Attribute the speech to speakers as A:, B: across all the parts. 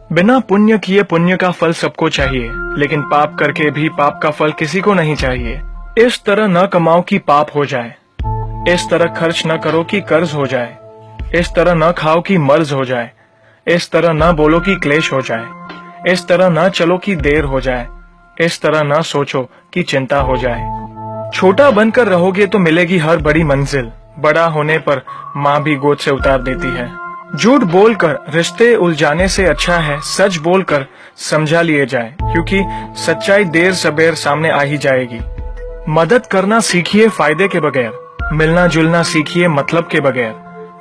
A: बिना पुण्य किए पुण्य का फल सबको चाहिए, लेकिन पाप करके भी पाप का फल किसी को नहीं चाहिए। इस तरह न कमाओ कि पाप हो जाए, इस तरह खर्च न करो कि कर्ज हो जाए, इस तरह न खाओ कि मर्ज हो जाए, इस तरह न बोलो कि क्लेश हो जाए, इस तरह न चलो कि देर हो जाए, इस तरह न सोचो कि चिंता हो जाए। छोटा बनकर रहोगे तो मिलेगी हर बड़ी मंजिल, बड़ा होने पर माँ भी गोद से उतार देती है। झूठ बोलकर रिश्ते उलझाने से अच्छा है सच बोलकर समझा लिए जाए, क्योंकि सच्चाई देर सबेर सामने आ ही जाएगी। मदद करना सीखिए फायदे के बगैर, मिलना जुलना सीखिए मतलब के बगैर,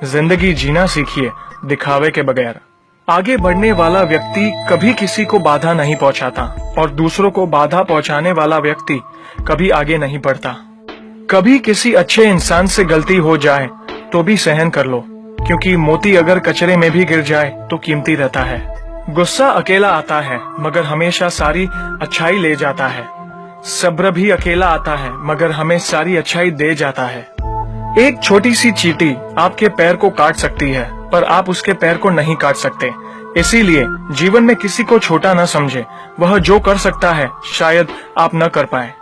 A: जिंदगी जीना सीखिए दिखावे के बगैर। आगे बढ़ने वाला व्यक्ति कभी किसी को बाधा नहीं पहुंचाता और दूसरों को बाधा पहुंचाने वाला व्यक्ति कभी आगे नहीं बढ़ता। कभी किसी अच्छे इंसान से गलती हो जाए तो भी सहन कर लो, क्योंकि मोती अगर कचरे में भी गिर जाए तो कीमती रहता है। गुस्सा अकेला आता है मगर हमेशा सारी अच्छाई ले जाता है। सब्र भी अकेला आता है मगर हमें सारी अच्छाई दे जाता है। एक छोटी सी चींटी आपके पैर को काट सकती है पर आप उसके पैर को नहीं काट सकते। इसीलिए जीवन में किसी को छोटा न समझे, वह जो कर सकता है शायद आप न कर पाए।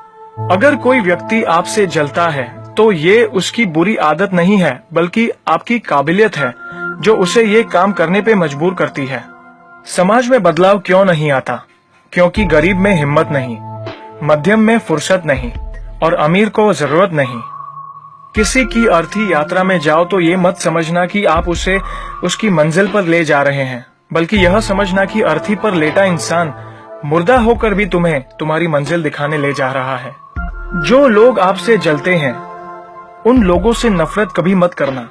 A: अगर कोई व्यक्ति आपसे जलता है तो ये उसकी बुरी आदत नहीं है, बल्कि आपकी काबिलियत है जो उसे ये काम करने पे मजबूर करती है। समाज में बदलाव क्यों नहीं आता? क्योंकि गरीब में हिम्मत नहीं, मध्यम में फुर्सत नहीं और अमीर को जरूरत नहीं। किसी की अर्थी यात्रा में जाओ तो ये मत समझना कि आप उसे उसकी मंजिल पर ले जा रहे हैं, बल्कि यह समझना कि अर्थी पर लेटा इंसान मुर्दा होकर भी तुम्हें तुम्हारी मंजिल दिखाने ले जा रहा है। जो लोग आपसे जलते हैं उन लोगों से नफरत कभी मत करना,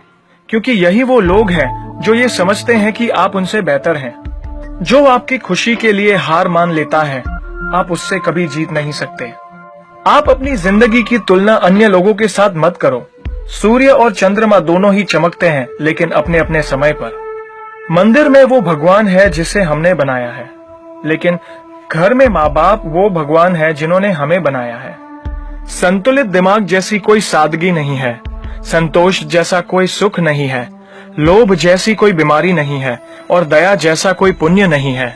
A: क्योंकि यही वो लोग हैं जो ये समझते हैं कि आप उनसे बेहतर हैं। जो आपकी खुशी के लिए हार मान लेता है आप उससे कभी जीत नहीं सकते। आप अपनी जिंदगी की तुलना अन्य लोगों के साथ मत करो। सूर्य और चंद्रमा दोनों ही चमकते हैं, लेकिन अपने अपने समय पर। मंदिर में वो भगवान है जिसे हमने बनाया है, लेकिन घर में माँ बाप वो भगवान है जिन्होंने हमें बनाया है। संतुलित दिमाग जैसी कोई सादगी नहीं है, संतोष जैसा कोई सुख नहीं है, लोभ जैसी कोई बीमारी नहीं है और दया जैसा कोई पुण्य नहीं है।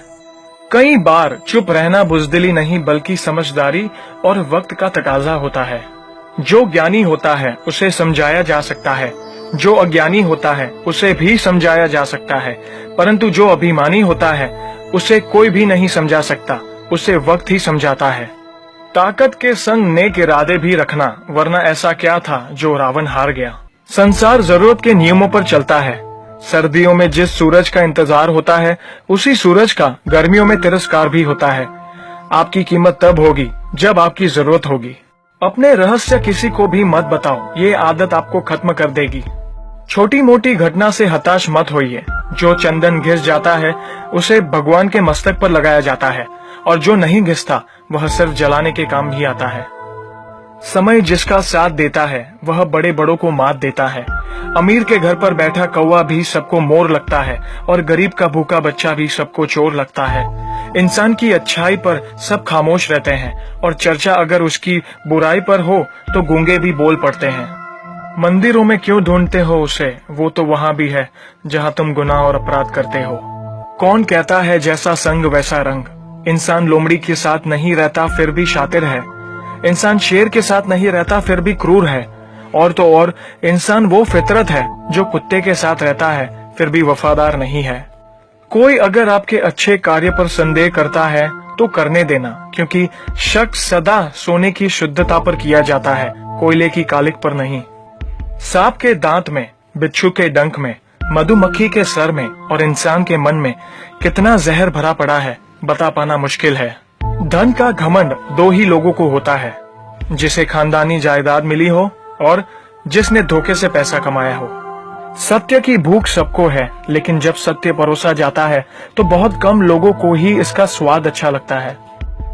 A: कई बार चुप रहना बुजदिली नहीं बल्कि समझदारी और वक्त का तकाजा होता है। जो ज्ञानी होता है उसे समझाया जा सकता है, जो अज्ञानी होता है उसे भी समझाया जा सकता है, परंतु जो अभिमानी होता है उसे कोई भी नहीं समझा सकता, उसे वक्त ही समझाता है। ताकत के संग नेक इरादे भी रखना, वरना ऐसा क्या था जो रावण हार गया। संसार जरूरत के नियमों पर चलता है। सर्दियों में जिस सूरज का इंतजार होता है उसी सूरज का गर्मियों में तिरस्कार भी होता है। आपकी कीमत तब होगी जब आपकी जरूरत होगी। अपने रहस्य किसी को भी मत बताओ, ये आदत आपको खत्म कर देगी। छोटी मोटी घटना से हताश मत होइए। जो चंदन घिस जाता है उसे भगवान के मस्तक पर लगाया जाता है और जो नहीं घिसता वह सिर्फ जलाने के काम ही आता है। समय जिसका साथ देता है वह बड़े बड़ों को मात देता है। अमीर के घर पर बैठा कौवा भी सबको मोर लगता है और गरीब का भूखा बच्चा भी सबको चोर लगता है। इंसान की अच्छाई पर सब खामोश रहते हैं और चर्चा अगर उसकी बुराई पर हो तो गूंगे भी बोल पड़ते हैं। मंदिरों में क्यों ढूंढते हो उसे, वो तो वहां भी है जहां तुम गुनाह और अपराध करते हो। कौन कहता है जैसा संग वैसा रंग? इंसान लोमड़ी के साथ नहीं रहता फिर भी शातिर है। इंसान शेर के साथ नहीं रहता फिर भी क्रूर है। और तो और इंसान वो फितरत है जो कुत्ते के साथ रहता है फिर भी वफादार नहीं है। कोई अगर आपके अच्छे कार्य पर संदेह करता है तो करने देना, क्योंकि शक सदा सोने की शुद्धता पर किया जाता है, कोयले की कालिक पर नहीं। सांप के दांत में, बिच्छू के डंक में, मधुमक्खी के सर में और इंसान के मन में कितना जहर भरा पड़ा है बता पाना मुश्किल है। धन का घमंड दो ही लोगों को होता है, जिसे खानदानी जायदाद मिली हो और जिसने धोखे से पैसा कमाया हो। सत्य की भूख सबको है, लेकिन जब सत्य परोसा जाता है तो बहुत कम लोगों को ही इसका स्वाद अच्छा लगता है।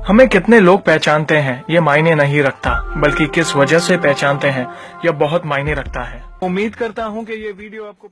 A: हमें कितने लोग पहचानते हैं ये मायने नहीं रखता, बल्कि किस वजह से पहचानते हैं यह बहुत मायने रखता है। उम्मीद करता हूँ कि ये वीडियो आपको